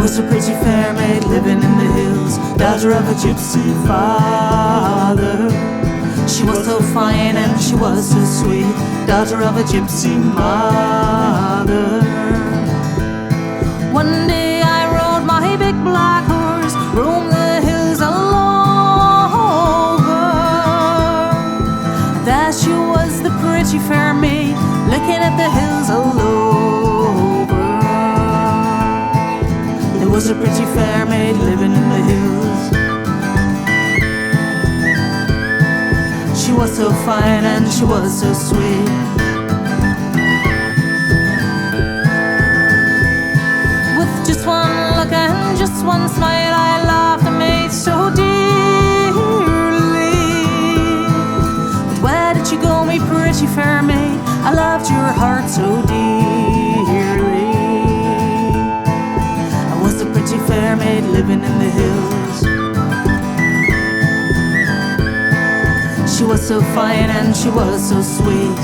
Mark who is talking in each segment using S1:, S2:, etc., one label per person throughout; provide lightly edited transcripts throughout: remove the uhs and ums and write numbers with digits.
S1: was a pretty fair maid living in the hills, daughter of a gypsy father. She was so fine and she was so sweet, daughter of a gypsy mother. One day I rode my big black horse, roamed the hills all over. There she was, the pretty fair maid, looking at the hills all over. There was a pretty fair maid living in the hills. She was so fine and she was so sweet. With just one look and just one smile, I laughed and made so dearly. But where did you go, me pretty fair maid? I loved your heart so dearly. I was a pretty fair maid living in the hills. She was so fine and she was so sweet.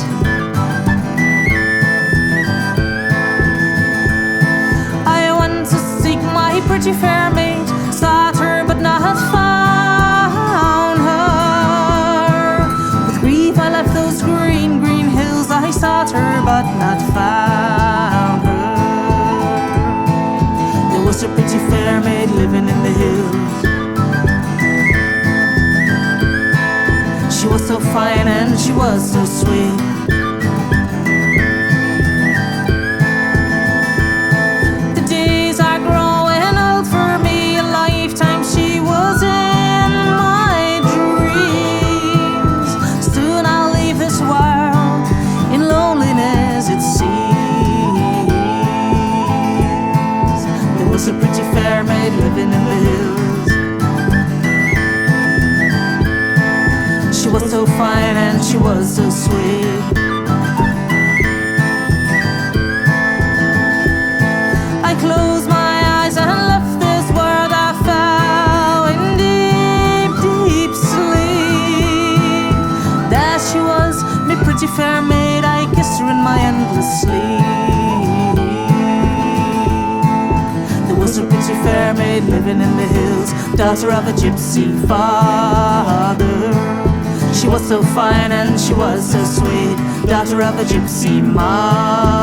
S1: I went to seek my pretty fair maid, sought her but not found her. With grief I left those green, green hills. I sought her but not found her. There was a pretty fair maid living in the hills. She was so fine and she was so sweet. The days are growing old for me, a lifetime she was in my dreams. Soon I'll leave this world in loneliness, it seems. There was a pretty fair maid living in the hills. She was so fine and she was so sweet. I closed my eyes and left this world. I fell in deep, deep sleep. There she was, me pretty fair maid. I kissed her in my endless sleep. There was a pretty fair maid living in the hills, daughter of a gypsy father. She was so fine and she was so sweet, daughter of a gypsy mother.